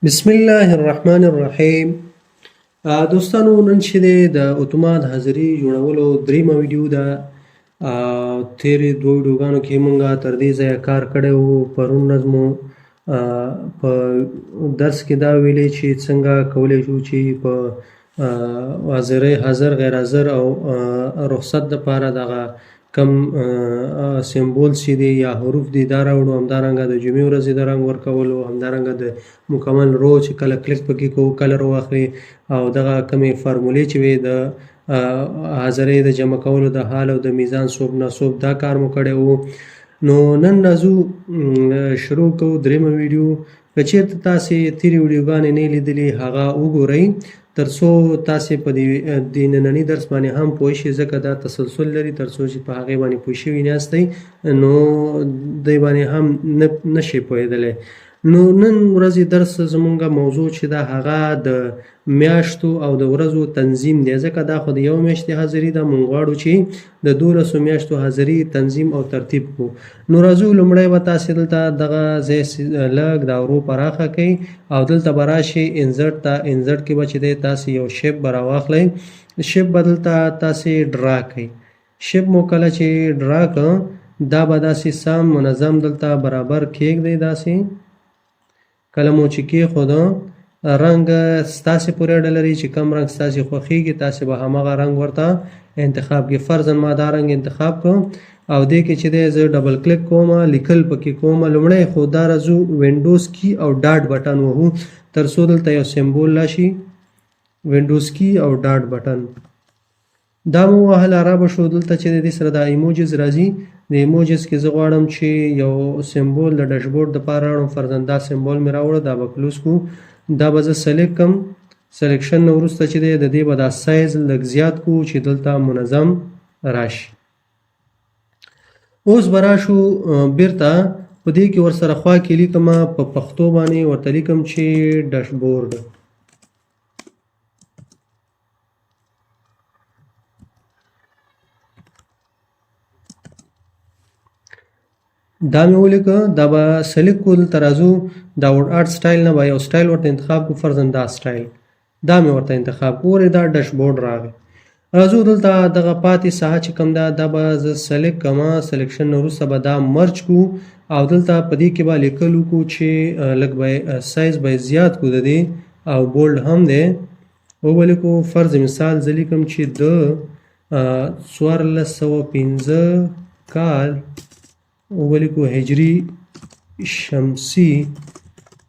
بسم الله الرحمن الرحیم. دوستانو، نن چې دی د اتومات حاضري جوړولو دریمه ویډیو ده. تېرې دوه ویډیوګانو کې مونږ تر دې ځایه کار کړی و. پرون ورځ مو په درس کې دا ویلې چې څنګه کولی شو چې په حاضر غیر حاضر او رخصت دپاره دغه کم سمبول چې دی یا حروف دي دا راوړو. همدارنګه د جمعې ورځې د رنګ ورکولو، همدارنګه د مکمل رو چې کله کلیک پکې کوو کلر واخلي، او دغه کمې فارمولې چې وي د حاضرۍ د جمع کولو د حال او د میزان صوب ناسوب دا کار مو کړی و. نو نن راځو شروع کوو دریمه ویډیو. که چېرته تاسې تېرې ویډیوګانې نه لیدلي هغه وګورئ تر څو تاسې په دې ننني درس باندې هم پوه شئ، ځکه دا تسلسل لري. تر څو چې په هغې باندې پوه شوي ناستئ نو دې باندې هم نه شئ پوهېدلی. نو نن ورځې درس زمونږ موضوع چې ده هغه د میاشتو او د ورځو تنظیم دی، ځکه دا خو د یو میاشتې حاضري ده. مونږ غواړو چې د 12 میاشتو حاضري تنظیم او ترتیب کړو. نو راځو لومړی به تاسې دلته دغه ځای لږ دا ورو پراخه کړئ او دلته به راشئ انزرټ ته. انزرټ کې به چې دی تاسې یو شیپ به راواخلئ. شیپ به دلته تاسې ډرا کړئ. شیپ مو کله چې ډرا کړه دا به داسې سم منظم دلته برابر کېږدئ. داسې کله مو چې کېښوده رنګ ستاسې پورې اړه لري چې کوم رنګ ستاسې خوښېږي تاسې به همغه رنګ ورته انتخاب کړئ. فرضاً ما دا رنګ انتخاب کړم او دې کې چې دی زه ډبل کلیک کوم، لیکل پکې کوم. لومړی خو دا راځو وینډوز کی او ډاټ بټن وهو تر څو دلته یو سمبول راشي، وینډوز کی او ډاټ بټن. دا مو وهله را به شو. دلته چې دې سره دا ایموجز راځي. د ایموجز کې زه غواړم چې یو سمبول د ډیشبورډ دپاره راوړم. فرضاً دا سمبول مې راوړه، دا به کلوز کړو. دا به زه سلیکټ کړم. سلیکشن نه وروسته چې دی د دې به دا سایز لږ زیات کړو چې دلته منظم راشي. اوس به راشو بیرته په دې کې ورسره خوا کې لیکم، په پښتو باندې ورته لیکم چې ډیشبورډ. دا مې ولیکه. دا به سلیکټ کړو. دلته راځو دا آرټ سټایل نه به یو سټایل ورته انتخاب کړو. فرضاً دا سټایل دا مې ورته انتخاب کړو. ورې دا ډیشبورډ راغی. راځو دلته دغه پاتې ساحه چې کوم ده دا به زه سلیکټ کړم. سلیکشن نه وروسته به دا مرج کړو او دلته په دې کې به لیکل وکړو چې لږ به سایز به زیات کړو د دې او بولډ هم دی ولیکو. فرض مثال زه لیکم چې د 1405 کال ولیکو هجري شمسي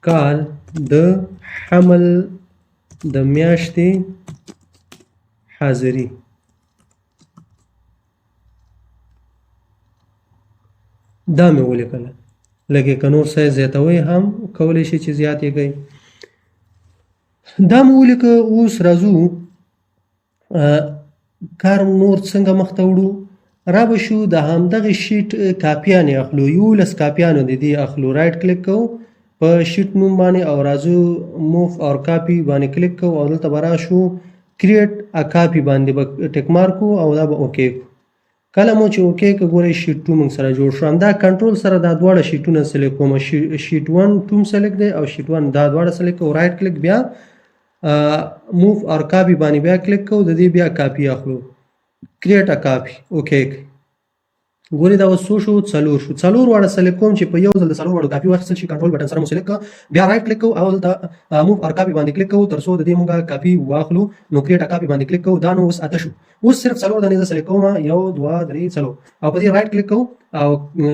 کال د حمل د میاشتې حاضري. دا مې ولیکله. لکه که نور سایز زیاتوئ هم کولی شئ چې زیات یې کړئ. دا مې ولیکه. اوس راځو کار نور څنګه مخته وړو. را به شو د همدغې شیټ کاپیانې اخلو. 11 کاپیانو د دې اخلو. رایټ کلیک کوو په شیټ نوم باندې او راځو موف اور کاپي باندې کلیک کوو او دلته به راشو کریټ ا کاپي باندې به ټیک مارک کوو او دا به اوکې کړو. کله مو چې اوکې کړو ګورئ شیټ 2 موږ سره جوړ شو. همدا کنټرول سره دا دواړه شیټونه سلیکټ کوم. شیټ 1 2 سلیکټ دی او شیټ 1 دا دواړه سلیکټ کوو. رایټ کلیک بیا موف اور کاپي باندې بیا کلیک کوو. د دې بیا کاپي اخلو. کریټ ا کاپي اوکې کړئ. ګورئ دا اوس څو شو؟ 4 شو. 4 واړه سلیکټ کوم چې په یو ځل د 4 واړو کاپي واخیستل شي. کنټرول بټن سره مو سلیکټ کړه. بیا رایټ کلیک کوو او دلته موف اور کاپي باندې کلیک کوو تر څو د دې موږ کاپي واخلو. نو کریټ ا کاپي باندې کلیک کوو. دا نو اوس 8 شو. اوس صرف 4 دانې زه سلیکټ کوم. 1 2 3 4 او په دې رایټ کلیک کوو او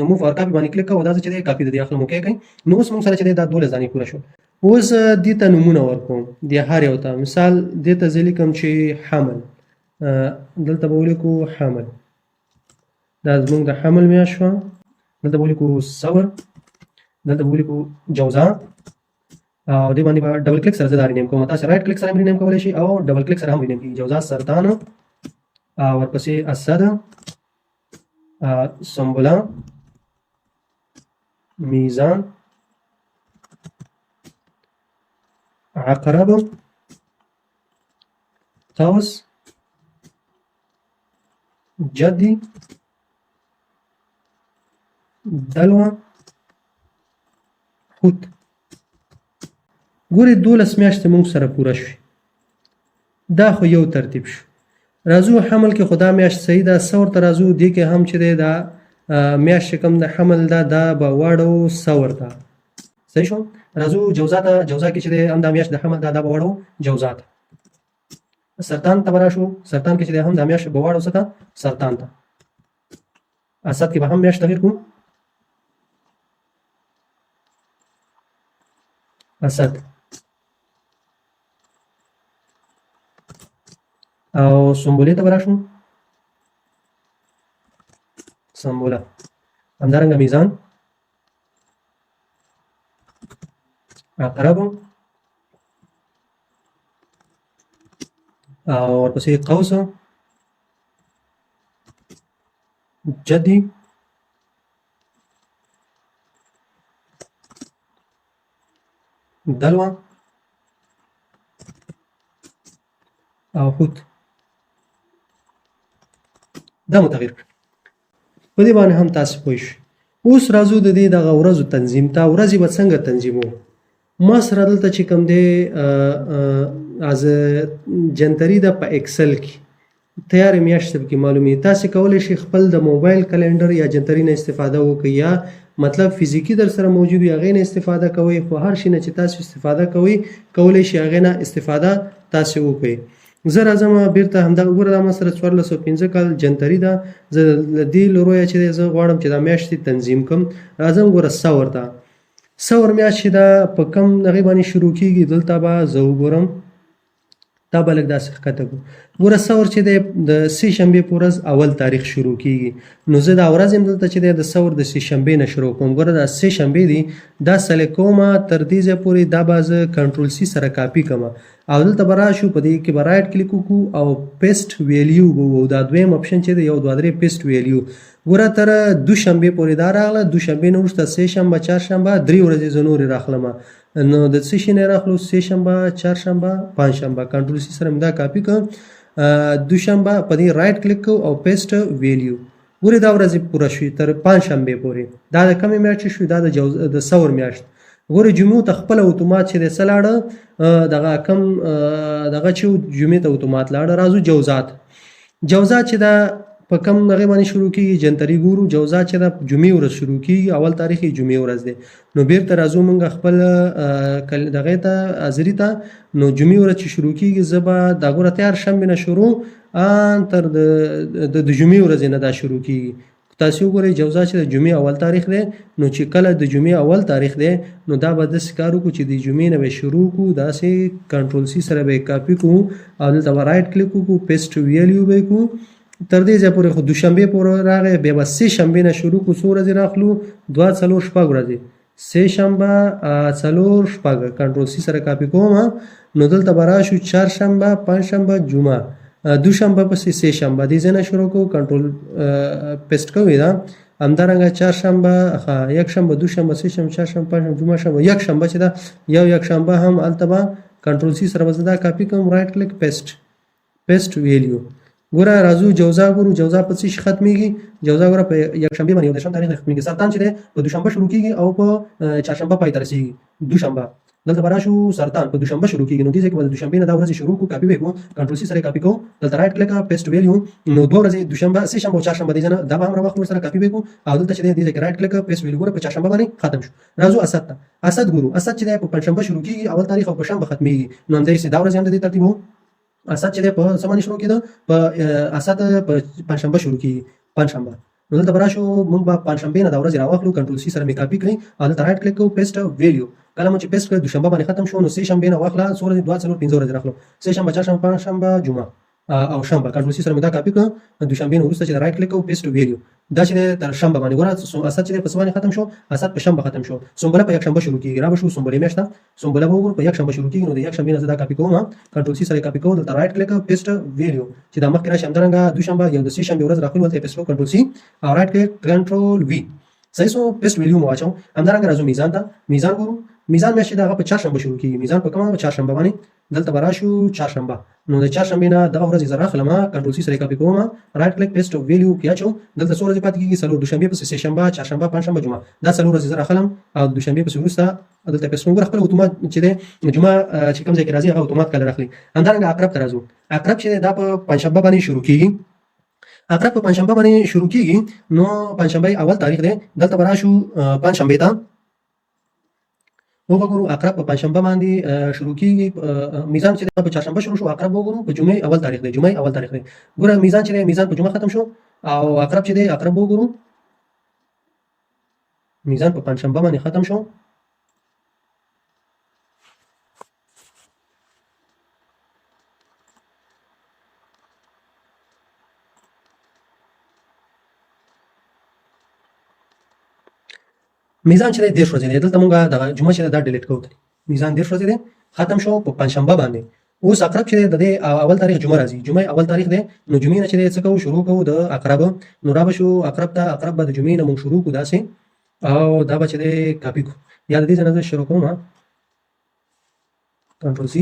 موف اور کاپي باندې کلیک کوو. دا چې دی کاپي د دې اخلم اوکې کړئ. نو اوس موږ سره چې دی دا 12 دانې پوره شو. اوس دې ته نومونه ورکوم. د هر یو ته مثال دې ته زه لیکم چې حمل. دلته به ولیکو حمل. دا زموږ د حمل میاشت شوه. دلته به ولیکو صبر. دلته به ولیکو جوزا او دې باندې به ډبل کلیک سره زه دا رینیم کوم. تاسې رایټ کلیک سره هم رینیم کولی شئ او ډبل کلیک سره هم رینیم کېږي. جوزا سرطان، ورپسې اسد، سنبله، میزان، عقرب، طوس، جدي، دلوه، حوت. ګورې 12 میاشتې موږ سره پوره شوې. دا خو یو ترتیب شو. راځو حمل کې خدا میاشت صحیح ده، ثور ته راځو. دې کې هم چې دی دا میاشت چې کوم د حمل ده دا به واړو ثور ته. صحیح شو. راځو جوزا ته. جوزا کې چې دی هم دا میاشت د حمل ده دا به واړو جوزا ته. سرطان ته به راشو. سرطان کې چې دی هم دا میاشت به واړو څه ته؟ سرطان ته. اسد کې به هم میاشت تغیر کوو. اسد او سنبله ته به راشو. سنبله. همدارنګه میزان، عقرب او ورپسې قوس، جدي، دلوه او حوت. دا متغیر کړ. په دې باندې هم تاسو پوه شئ. اوس راځو د دې دغه ورځو تنظیم ته. ورځې به څنګه تنظیموو؟ ما سره دلته چې کوم دی از جنتري ده په اکسل کې تیارې میاشتې پکې معلومي. تاسې کولی شئ خپل د موبایل کلندر یا جنتري نه استفاده وکړئ، یا مطلب فزیکي در سره موجود وي هغې نه استفاده کوئ. خو هر شي نه چې تاسو استفاده کوئ کولی شئ هغې نه استفاده تاسې وکړئ. زه راځم بیرته همدغه ګوره دا ما سره 1415 کال جنتري ده. زه له دې لورویه چې دی زه غواړم چې دا میاشتې تنظیم کړم. راځم ګوره ثور ته. ثور میاشت چې ده په کوم هغې باندې شروع کېږي دلته به زه وګورم. دا به لږ داسې ښکته کړو. ګوره ثور چې دی د سې شنبې په ورځ اول تاریخ شروع کېږي. نو زه دا ورځ یم دلته چې دی د ثور د سې شنبې نه شروع کوم. ګوره دا سې شنبې دي دا سلیکټ کومه تر دې ځایه پورې دا به زه کنټرول سی سره کاپي کړم او دلته به راشو. په دې کې به رایټ کلیک وکړو او پیسټ ویلیو به وو. دا دویم اپشن چې دی 1 2 3 پیسټ ویلیو. ګوره تر دوشنبې پورې دا راغله. دوشنبې نه وروسته سې شنبه، چهارشنبه، 3 ورځې زه نورې راخلم. نو د څه شي نه راخلو؟ سې شنبه، چهارشنبه، پنجشنبه. کنټرول سی سره مې دا کاپي کړم. دوشنبه په دې رایټ کلیک کوو او پیسټ ویلیو. ګورې دا ورځې پوره شوې تر پنجشنبې پورې. دا د کومې میاشتې شوې؟ دا د ثور میاشت. ګورې جمعو ته خپله اتومات چې دی څه لاړه؟ دغه کم دغه چې جمعې ته اتومات لاړه. راځو جوزات. جوزات چې دا په کم هغې باندې شروع کېږي جنتري ګورو. جوزات چې دا جمعې ورځ شروع کېږي. اول تاریخ یې جمعې ورځ دی. نو بیرته راځو موږ خپل دغې ته حاضري ته. نو جمعې ورځ چې شروع کېږي زه به دا ګوره تیار شنبې نه شروع تر د جمعې ورځې نه دا شروع کېږي. تاسې وګورئ جوزا چې د جمعې اول تاریخ دی. نو چې کله د جمعې اول تاریخ دی نو دا به داسې کار وکړو چې د جمعې نه به شروع کړو. داسې کنټرول سی سره به یې کاپي کړو او دلته به رایټ کلیک وکړو، پیسټ ویلیو به یې کړو. تر دې ځایه پورې خو دوشنبې پورې راغی. بیا به سې شنبې نه شروع کړو. څو ورځې راخلو؟ 2 4 6 ورځې. سې شنبه 4 6 کنټرول سی سره کاپي کوم. نو دلته به راشو چهارشنبه، پنجشنبه، جمعه. دوشنبه پسې سې شنبه دې ځای نه شروع کوو. کنټرول پیسټ کوئ دا. همدارنګه چهارشنبه، یکشنبه، دوشنبه، سې شنبه، چهارشنبه، پنجشنبه، جمعه شنبه، یکشنبه چې ده یکشنبه هم هلته به کنټرول سی سره به زه دا کاپي کوم. رایټ کلیک پیسټ ویلیو. ګوره راځو جوزا ګورو. جوزا په څه شي ختمېږي؟ جوزا ګوره په یکشنبې باندې 19 تاریخ ختمېږي. سرطان چې دی په دوشنبه شروع کېږي او په چهارشنبه پای ته رسېږي. دوشنبه دلته به راشو. سرطان په دوشنبه شروع کېږي. نو دې ځای کې به د دوشنبې نه دا ورځې شروع کړو. کاپي به یې کړو. کنټرول سی سره یې کاپي کوو. دلته رایټ کلیک پیسټ ویلیو. نو 2 ورځې دوشنبه، سې شنبه او چهارشنبه دې ځای نه دا به هم راواخلو ورسره کاپي به یې کړو او دلته چې دی دې ځای کې رایټ کلیک پیسټ ویلیو. ګوره په چهارشنبه باندې ختم شو. راځو اسد ته. اسد ګورو. اسد چې دی په پنجشنبه شروع کېږي اول تاریخ او په شنبه ختمېږي. نو همداسې دا ورځې هم د دې ترتیب وو. اسد چې دی په څه باندې شروع کېده؟ په اسد په پنجشنبه شروع کېږي. پنجشنبه. نو دلته به راشو موږ به پنجشنبې نه دا ورځې راواخلو. کنټرول سی سره مې کاپي کړئ او دلته رایټ کلیک کوو، پیسټ ویلیو. کله مو چې پیسټ کړئ دوشنبه باندې ختم شو. نو سې شنبې نه واخله. څو ورځې؟ 2 4 5 ورځې راخلو. سې شنبه، چهارشنبه، پنجشنبه، جمعه او شنبه. کنټرول سی سره مې دا کاپي کړه. دوشنبې نه وروسته چې رایټ کلیک کوو، پیسټ ویلیو. دا چې تر شنبه باندې ګوره اسد چې په څه باندې ختم شو؟ اسد په شنبه ختم شو. سنبله په یکشنبه شروع کېږي. را به شو سنبلې میاشت ته. سنبله به وګورو په یکشنبه شروع کېږي. نو د یکشنبې نه زه دا کاپي کوم. کنټرول سی سره کاپي کوو. دلته رایټ کلیک پیسټ ویلیو چې دا مخکې راشي. همدارنګه دوشنبه یو د سې شنبې ورځ راخلو. دلته پیسټ کوو، کنټرول سی او رایټ کلیک کنټرول وی. صحیح سو پیسټ ویلیو مو واچو. همدارنګه راځو میزان ته. میزان ګورو. میزان میاشت دا په چهارشنبه شروع کیږي میزان په کومه چهارشنبه باندې دلته براشو چهارشنبه نو د چهارشنبه نه دغه ورځ زرا خلما کنټرول سی سره کاپی کوم رائټ کلیک پیسټ ویلیو کیا چو دلته څو ورځې پاتې کیږي څلور دوشنبه پس سه شنبه چهارشنبه پنځشنبه جمعه دا څلور ورځې زرا خلم او دوشنبه پس وروسته دلته پیسټ وګور خپل اتومات چې د جمعه چې کوم ځای کې راځي هغه اتومات کله راخلي همدارنګه عقرب ته راځو عقرب چې دا په پنځشنبه باندې شروع کیږي عقرب په پنځشنبه باندې شروع کیږي نو پنځشنبه اول تاریخ دی دلته براشو پنځشنبه ته وګورو عقرب په پنځشنبه باندې شروع کیږي میزان چې په چهارشنبه شروع شو عقرب وګورو په جمعه اول تاریخ دی جمعه اول تاریخ دی ګوره میزان چې میزان په جمعه ختم شو او عقرب چې دی عقرب وګورو میزان په پنځشنبه باندې ختم شو میزان چې د 10 ورځې دی دلته مونږه د جمعه چې دا ډیلیټ کوو میزان 10 ورځې دی ختم شو په پنځشنبه باندې اوس عقرب چې د اول تاریخ جمعه راځي جمعه اول تاریخ دی نو جمعه نه چې څه کوو شروع کوو د عقرب نو را بشو عقرب ته عقرب به د جمعه نه مونږ شروع کوو داسې او دا به چې دی کاپی کو یا د دې څخه شروع کوم کنټرول سی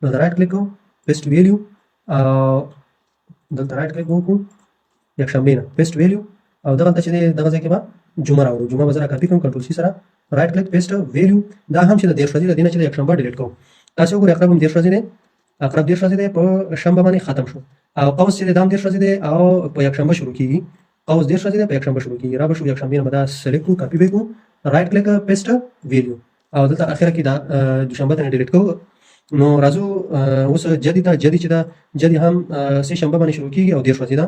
نو دا رائټ کلیک کوو پیسټ ویلیو او دلته رائټ کلیک وکړو یکشنبه نه پیسټ ویلیو او دغه چې دغه ځای کې به جمعه راوړو جمعه بزره کاپی کوم کنټرول سی سره رائټ کلیک پیسټ ویلیو دا هم چې د 10 ورځې د دینه چې د یکشنبه ډیلیټ کوو تاسو وګورئ عقرب هم 10 ورځې دی عقرب 10 ورځې دی په شنبه باندې ختم شو او قوس چې د دام 10 ورځې دی او په یکشنبه شروع کیږي قوس 10 ورځې دی په یکشنبه شروع کیږي را به شو یکشنبه نه دا سلیکټ کو کاپی وکړو رائټ کلیک پیسټ ویلیو او دلته اخره کې دا دوشنبه ته ډیلیټ کوو نو راځو اوس جدي چې دا جدي هم سه شنبه باندې شروع کیږي او 10 ورځې ده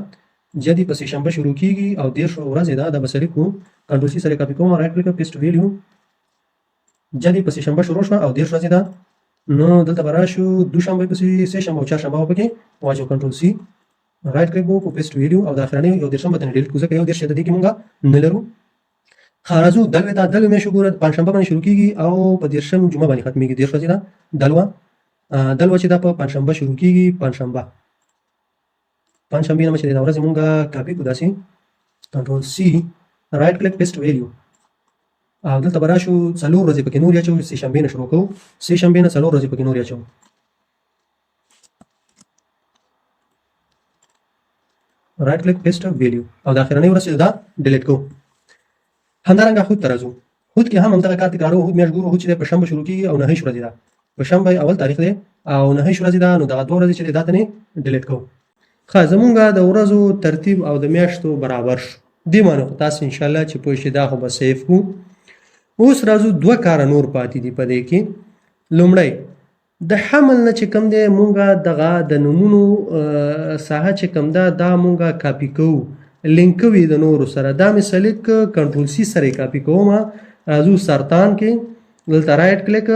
جدي په سه شنبه شروع کیږي او 10 ورځې ده د بسلیک کو کنټرول سی سره کاپی کوم رائټ کلیک پیسټ ویلیو جدي په سه شنبه شروع شو او 10 ورځې ده نو دلته براشو دوشنبه په سه شنبه او چهارشنبه وبکې واجو کنټرول سی رائټ کلیک وکړو پیسټ ویلیو او د اخرنی یو درشنبه ته ډیلیټ کوو ځکه یو درشه د دې کې مونږه نه لرو خارزو دلوي ته دلوي مې شو ګوره پنځشنبه باندې شروع کیږي او په درشم جمعه باندې ختميږي 10 ورځې ده دلوا چې دا په پنځشنبه شروع کیږي پنځشنبه نه چې دا ورځ مونږه کاپی کو داسي کنټرول سی رائټ کلیک پیسټ ویلیو او دلته براشو څلور ورځې پکې نور اچو سه شنبه نه شروع کوو سه شنبه نه څلور ورځې پکې نور اچو رائټ کلیک پیسټ ویلیو او د اخرنی ورځ دا ډیلیټ کوو همدارنګه خود ترازو خود کې هم همدغه کار تکرارو خود میاش ګورو چې په شنبه شروع کیږي او نه ورځې ده په شنبه اول تاریخ دی او نه ورځې ده نو دغه دوه ورځې چې دا ته نه ډیلیټ کوو خا زمونږه د ورځو ترتیب او د میاشتو برابر شو دی مانو تاسو ان شاء الله چې پوه شئ دا خو به سیف کو اوس راځو دوه کار نور پاتې دي په دې کې لومړی د حمل نه چې کم دی مونږه دغه د نمونو ساحه چې کم ده دا مونږه کاپی کوو لینک وی د نورو سره دا مثال کنټرول سی سره کاپی کوم راځو سرطان کې دلته رائټ کلیک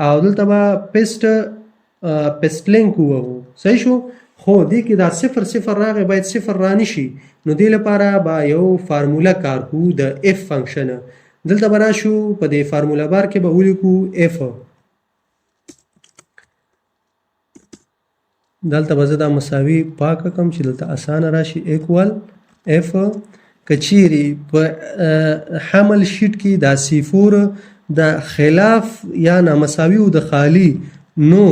او دلته به پیسټ لینک وو صحیح شو خو دې کې دا 0 راغی باید 0 رانی شي نو دې لپاره با یو فارمولا کار کو د اف فنکشن دلته براشو په دې فارمولا بار کې به ولیکو اف دلته به زه دا مساوي پاکه کم چې دلته اسانه راشي ایکوال اف کچيري په حمل شیټ کې دا صفر د خلاف یا نامساوي او د خالی نو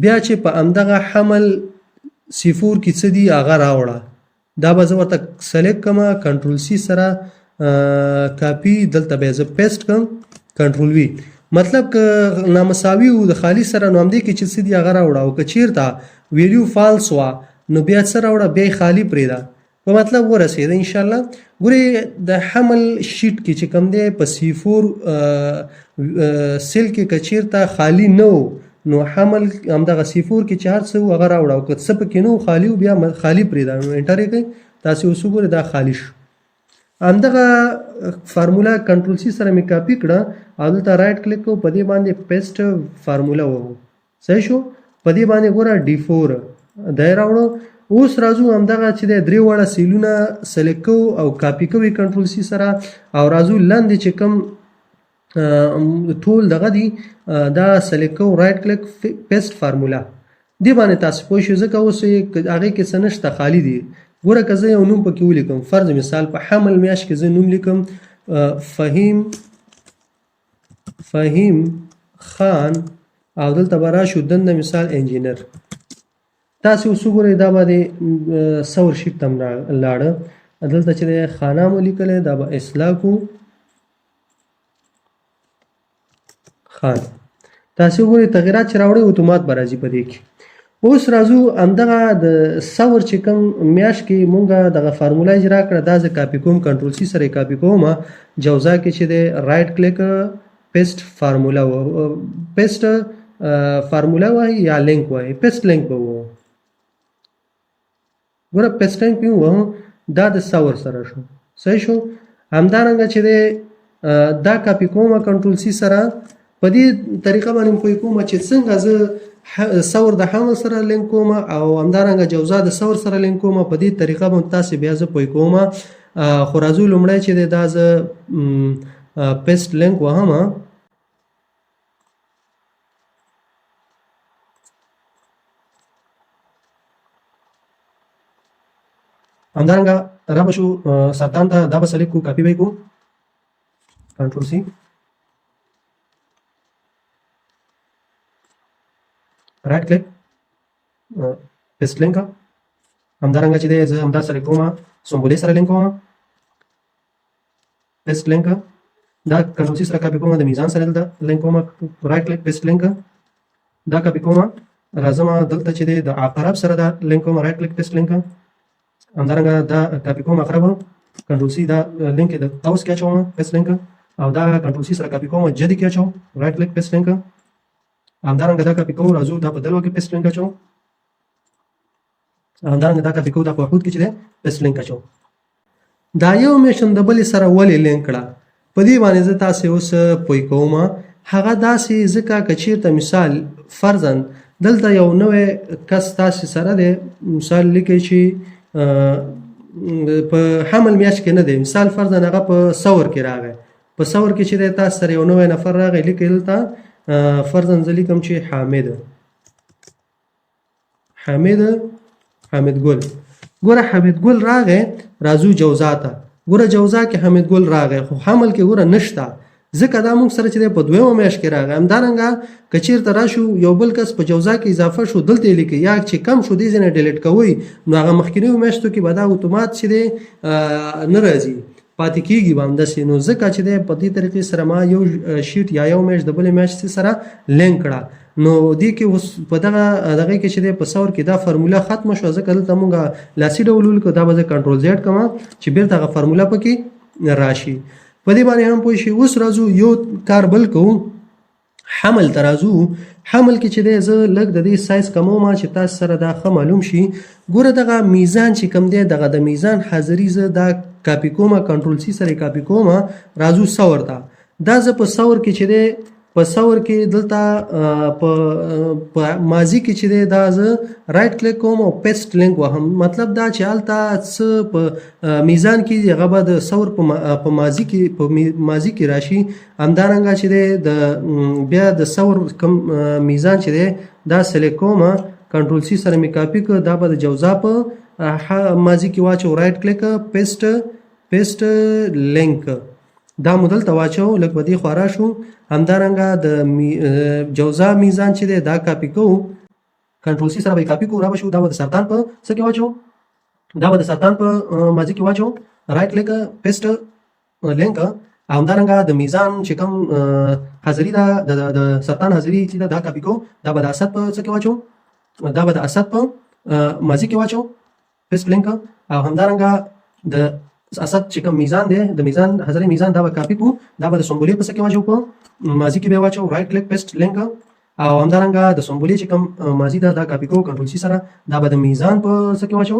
بیا چې په امدغه حمل صفر کې څه دی هغه راوړه دا به زه ورته سلیکټ کما کنټرول سی سره کاپی دلته به زه پیسټ کم کنټرول وی مطلب ک نامساوي او د خالی سره نو همدې کې چې څه دی هغه راوړه او کچیرته ویلیو فالس وا نو بیا څه راوړه بیا خالی پریدا په مطلب ورسېده ان شاء الله ګوري د حمل شیټ کې چې کم دی په صفر سیل کې کچیرته خالی نو نو حمل همدغه صفر کې چار څه هغه راوړه او که څه پکې نو خالی بیا خالی پریدا نو انټر یې کوي تاسو اوس وګورئ دا خالی شو همدغه فارمولا کنټرول سی سره مې کاپی کړه او دلته رائټ کلیک کو په دې باندې پیسټ فارمولا وو صحیح شو په دې باندې ګوره D4 دا راوړو اوس راځو همدغه چې د درې وړه سیلونه سلیکټ کو او کاپی کوي کنټرول سی سره او راځو لاندې چې کوم ټول دغه دی دا سلیکټ کو رائټ کلیک پیسټ فارمولا دی باندې تاسو پوه شئ ځکه اوس هغه کې څه نشته خالی دی ګوره که زه یو نوم پکې ولیکم فرض مثال په حمل میاشت کې زه نوم لیکم فهیم فهیم خان او دلته به راشو دنده مثال انجینر. تاسې اوس وګورئ دا به د سور شیټ ته لاړه. دلته چې د خانه مو لیکلی دا به اصلاح کو خان. تاسې وګورئ تغیرات چې راوړئ اتومات به راځي په دې کې. اوس راځو همدغه د سور چې کوم میاشت کې مونږ دغه فارموله اجرا کړه دا زه کاپي کوم کنټرول سی سره یې کاپي کوم. جوزا کې چې دی رایټ کلیک پیسټ فارموله پیسټ فارموله وایي یا لینک وایي پیسټ لینک به وو. ګوره پیسټ لینک مې ووهه دا د سور سره شو صحیح شو. همدارنګه چې دی دا کاپي کوم کنټرول سی سره په دې طریقه باندې پوه کوم چې څنګه زه سور د حمل سره لینک کوم او همدارنګه جوزا د سور سره لینک کوم. په دې طریقه باندې تاسې بیا زه پوه کوم. خو راځو لومړی چې دا زه پیسټ لینک وهم. همدارنګه را به شو سرطان ته دا به سلیکټ کو کاپي به کو کنټرول سی رایټ کلیک پیسټ لینک. همدارنګه چې دی زه همدا سره کوم سمبولې سره لینک کوم پیسټ لینک. دا کنټرول سی سره کاپي کوم د میزان سره دلته لینک کوم رایټ کلیک پیسټ لینک. دا کاپي کوم راځم دلته چې دی د عقرب سره دا لینک کوم رایټ کلیک پیسټ لینک. همدارنګه دا کاپي کوم عقرب کنټرول سی دا لینک د قوس کې اچوم پیسټ لینک او دا کنټرول سی سره کاپي کوم جدي کې اچوم رایټ کلیک پیسټ لینک. همدارنګه دا کاپي کوم راځو دا په دلو کې پیسټ لینک اچوم. همدارنګه دا کاپي کوم دا په وحود کې چې دی پیسټ لینک اچوم. دا یو میشن د بلې سره ولې لینک کړه په دې باندې زه تاسې اوس پوه کوم. هغه داسې ځکه که چېرته مثال فرضاً دلته یو نوی کس تاسې سره دی مثال لیکئ چې په حمل میاشت کې نه دی مثال فرضاً هغه په سور کې راغی. په سور کې چې دی تاسې سره یو نوی نفر راغی لیکئ دلته فرضاً زه لیکم چې حامد ګل. ګوره حامد ګل راغی. راځو جوزا ته. ګوره جوزا کې حامد ګل راغی خو حمل کې ګوره نشته ځکه دا موږ سره چې دی په دویمه میاشت کې راغی. همدارنګه که چېرته راشو یو بل کس په جوزا کې اضافه شو دلته یې لیکئ یا چې کم شو دې ځای نه ډیلیټ کوئ نو هغه مخکینیو میاشتو کې به دا اتومات چې دی نه راځي پاتې کېږي به همداسې. نو ځکه چې دی په دې طریقې سره ما یو شیټ یا یو میاشت د بلې میاشتې سره لینک کړه نو دې کې اوس په دغه کې چې دی په سور کې دا فرموله ختمه شوه ځکه دلته مونږ لاسي ډول ولیکو دا به زه کنټرول زیډ کوم چې بیرته هغه فرموله پکې راشي. په دې باندې هم پوه شي. اوس راځو یو کار بل کوو حمل ته راځو. حمل کې چې دی زه لږ د دې سایز کموم چې تاسو سره دا ښه معلوم شي. ګوره دغه میزان چې کوم دی دغه د میزان حاضري زه دا کاپي کوم کنټرول سی سره کاپي کوم. راځو سور ته. دا زه په سور کې چې دی په سور کې دلته په ماضي کې چې دی دا زه رایټ کلیک کوم او پیسټ لینک وهم. مطلب دا چې هلته څه په میزان کې هغه به د سور په ماضي کې راشي. همدارنګه چې دی د بیا د سور کم میزان چې دی دا سلیکټ کوم کنټرول سی سره مې کاپي کړ دا به د جوزا په ماضي کې واچو رایټ کلیک پیسټ لینک. دا مودل ته واچو لږ په دې خوا راشو. همدارنګه د جوزا میزان چې دی دا کاپي کوو کنټرول سی سره به یې کاپي کوو را به شو دا به د سرطان په څه کې واچو دا به د سرطان په ماضي کې واچو رایټ کلیک پیسټ لینک. همدارنګه د میزان چې کوم حاضري ده د سرطان حاضري چې دا کاپي کوو دا به د اسد په څه کې واچو دا به د اسد په ماضي کې واچو پیسټ لینک. او همدارنګه د اسد چې کوم میزان دی د میزان حاضري میزان دا به کاپي کوو دا به د سمبولې په څه کې واچو په ماضي کې به واچو رایټ کلیک پیسټ لینک. او همدارنګه د سمبولې چې کوم ماضي ده دا کاپي کوو کنټرول سی سره دا به د میزان په څه کې واچو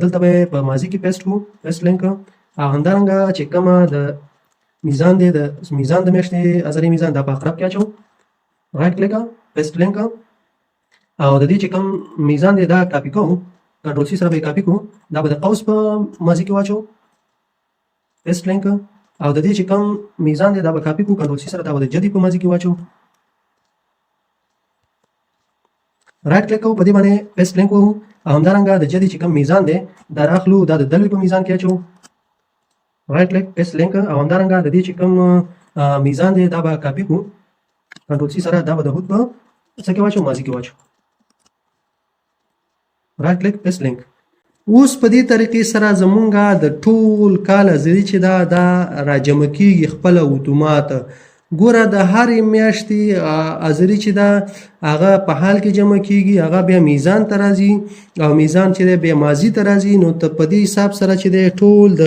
دلته به په ماضي کې پیسټ کوو پیسټ لینک. او همدارنګه چې کومه د میزان دی د میزان د میاشتې حاضري میزان دا په عقرب کې اچو رایټ کلیک پیسټ لینک. او د دې چې کوم میزان دی دا کاپي کوو کنټرول سی سره به کاپي کوو دا به د قوس په ماضي کې واچو پیسټ لینک. او د دې چې کوم میزان دی دا به کاپي کوو کنټرول سی سره دا به د جدي په ماضي کې واچو رایټ کلیک کوو په دې باندې پیسټ لینک وو. او همدارنګه د جدي چې کوم میزان دی دا راخلو دا د دلوي په میزان کې اچو رایټ کلیک پیسټ لینک. او همدارنګه د دې چې کوم میزان دی دا به کاپي کو کنټرول سی سره دا به د هوت په څه کې واچو ماضي کې واچو رائټ کلیک پیسټ لینک. اوس په دې طریقې سره زمونږه د ټول کال ازري چې دا راجمع کیږي خپل اتومات. ګوره د هرې میاشتې ازري چې دا هغه په حال کې جمع کیږي هغه بیا میزان ته راځي او میزان چې دی بیا ماضي ته راځي. نو ته په دې حساب سره چې دی ټول د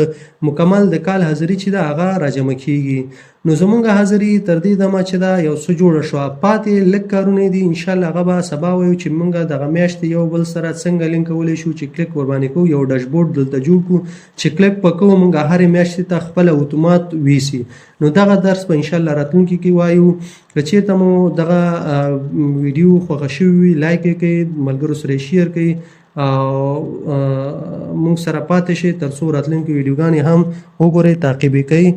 مکمل د کال حاضري چې دا هغه راجمع کیږي. نو زمونږ حاضري تر دې دمه چې دا یو څه جوړه شوه. پاتې لږ کارونه دي انشاءالله هغه به سبا وایو چې مونږ دغه میاشتې یو بل سره څنګه لینک کولی شو چې کلیک ورباندې کوو یو ډاشبورډ دلته جوړ کړو چې کلیک به کوو مونږ هرې میاشتې ته خپله اتومات ویسي. نو دغه درس به انشاءالله راتلونکي کې وایو. که چېرته مو دغه ویډیو خوښه شوي وي لایک یې کړئ ملګرو سره یې شیر کړئ او مونږ سره پاتې شئ تر څو راتلونکي ویډیوګانې هم وګورئ تعقیب یې کړئ.